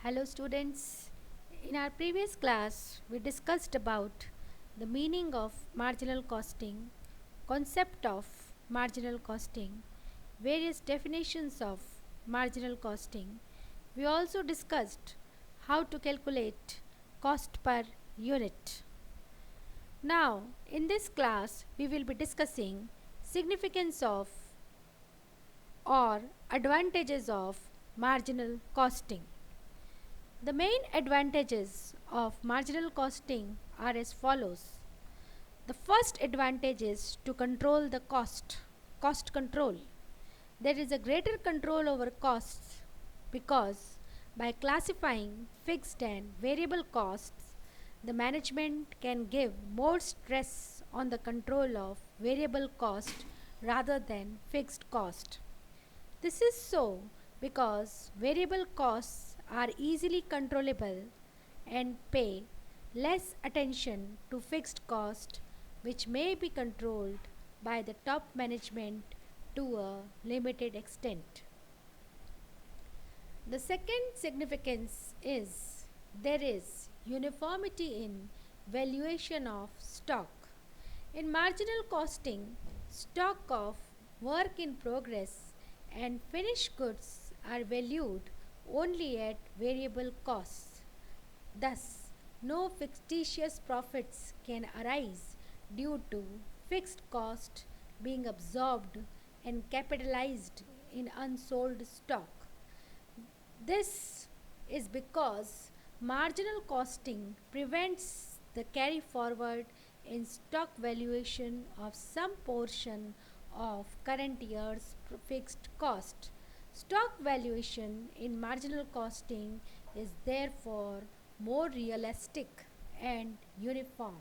Hello students. In our previous class, we discussed about the meaning of marginal costing, concept of marginal costing, various definitions of marginal costing. We also discussed how to calculate cost per unit. Now, in this class, we will be discussing significance of or advantages of marginal costing. The main advantages of marginal costing are as follows. The first advantage is to control the cost control. There is a greater control over costs because by classifying fixed and variable costs, the management can give more stress on the control of variable cost rather than fixed cost. This is so because variable costs are easily controllable and pay less attention to fixed cost, which may be controlled by the top management to a limited extent. The second significance is there is uniformity in valuation of stock. In marginal costing, stock of work in progress and finished goods are valued only at variable costs. Thus, no fictitious profits can arise due to fixed cost being absorbed and capitalized in unsold stock. This is because marginal costing prevents the carry forward in stock valuation of some portion of current year's fixed cost. Stock valuation in marginal costing is therefore more realistic and uniform.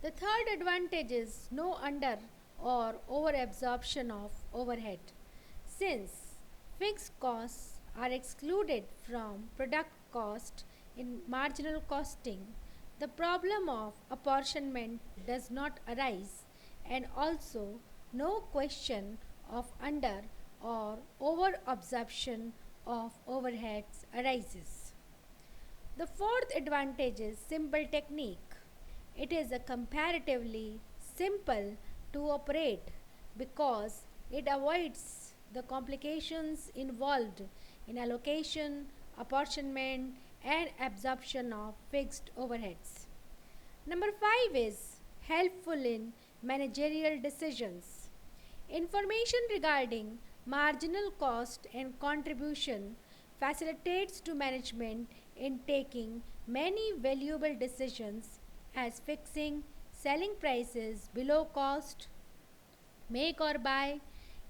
The third advantage is no under or over absorption of overhead. Since fixed costs are excluded from product cost in marginal costing, the problem of apportionment does not arise, and also no question of under or over absorption of overheads arises. The fourth advantage is simple technique. It is a comparatively simple to operate because it avoids the complications involved in allocation, apportionment, and absorption of fixed overheads. Number 5 is helpful in managerial decisions. Information regarding marginal cost and contribution facilitates to management in taking many valuable decisions as fixing selling prices below cost, make or buy,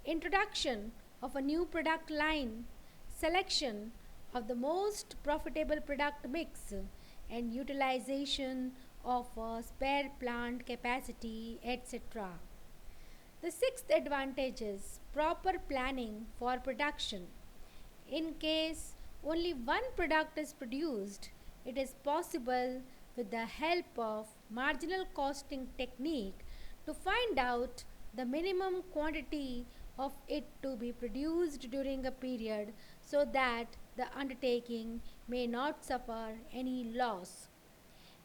introduction of a new product line, selection of the most profitable product mix, and utilization of spare plant capacity, etc. The sixth advantage is proper planning for production. In case only one product is produced, it is possible with the help of marginal costing technique to find out the minimum quantity of it to be produced during a period so that the undertaking may not suffer any loss.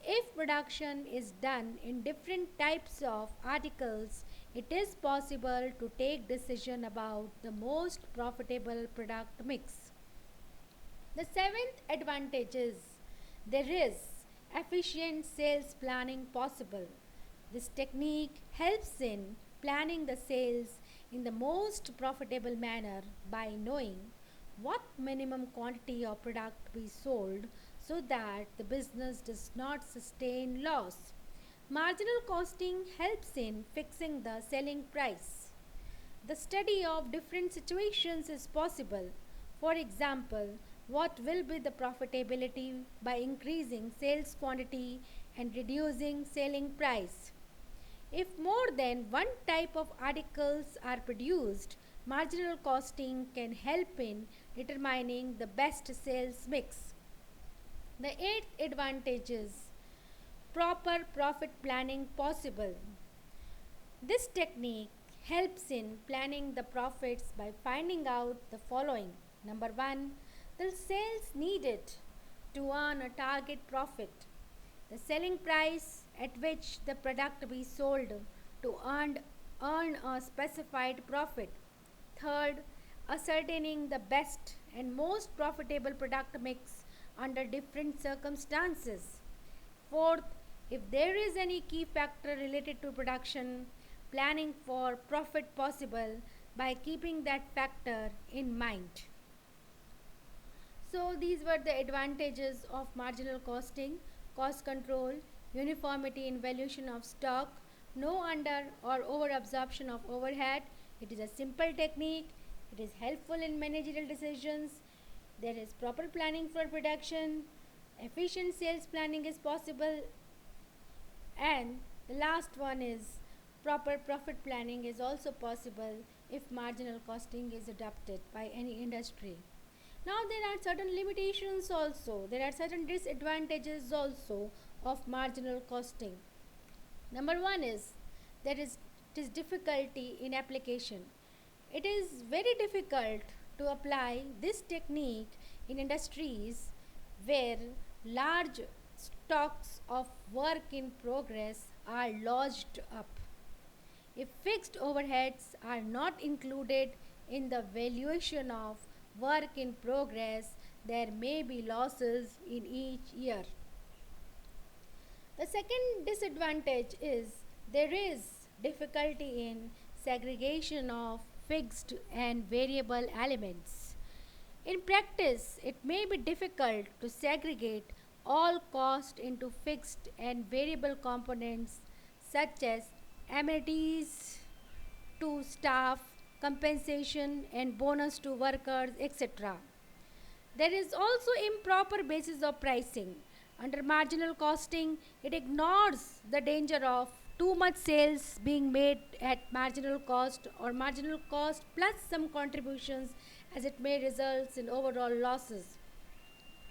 If production is done in different types of articles, it is possible to take decision about the most profitable product mix. The seventh advantage is there is efficient sales planning possible. This technique helps in planning the sales in the most profitable manner by knowing what minimum quantity of product be sold so that the business does not sustain loss. Marginal costing helps in fixing the selling price. The study of different situations is possible. For example, what will be the profitability by increasing sales quantity and reducing selling price? If more than one type of articles are produced, marginal costing can help in determining the best sales mix. The eighth advantage is proper profit planning possible. This technique helps in planning the profits by finding out the following. Number 1, The sales needed to earn a target profit, the selling price at which the product be sold to earn a specified profit. Third, ascertaining the best and most profitable product mix under different circumstances. Fourth, if there is any key factor related to production, planning for profit possible by keeping that factor in mind. So, these were the advantages of marginal costing: cost control, uniformity in valuation of stock, no under or over absorption of overhead. It is a simple technique, it is helpful in managerial decisions, there is proper planning for production, efficient sales planning is possible, and the last one is proper profit planning is also possible if marginal costing is adopted by any industry. Now, there are certain limitations also, there are certain disadvantages also of marginal costing. Number one is there is it is difficulty in application. It is very difficult to apply this technique in industries where large stocks of work in progress are lodged up. If fixed overheads are not included in the valuation of work in progress, there may be losses in each year. The second disadvantage is there is difficulty in segregation of fixed and variable elements. In practice, it may be difficult to segregate all cost into fixed and variable components such as amenities to staff, compensation and bonus to workers, etc. There is also improper basis of pricing. Under marginal costing, it ignores the danger of too much sales being made at marginal cost or marginal cost plus some contributions, as it may result in overall losses.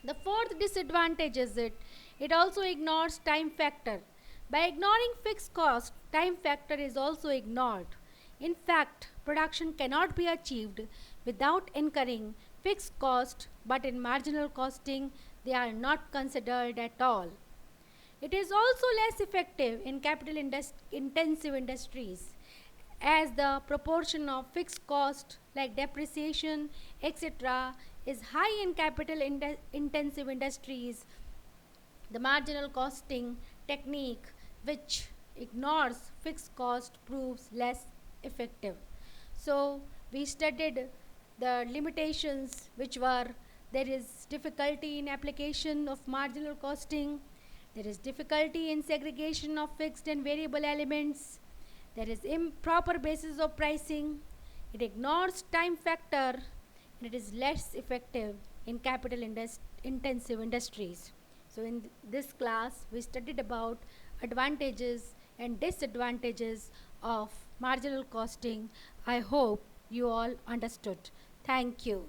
The fourth disadvantage is it also ignores time factor. By ignoring fixed cost, time factor is also ignored. In fact, production cannot be achieved without incurring fixed cost, but in marginal costing they are not considered at all. It is also less effective in capital intensive industries as the proportion of fixed cost like depreciation, etc., is high in capital intensive industries. The marginal costing technique, which ignores fixed cost, proves less effective. So, we studied the limitations, which were there is difficulty in application of marginal costing, there is difficulty in segregation of fixed and variable elements, there is improper basis of pricing, it ignores time factor, and it is less effective in capital intensive industries. So, in this class, we studied about advantages and disadvantages of marginal costing. I hope you all understood. Thank you.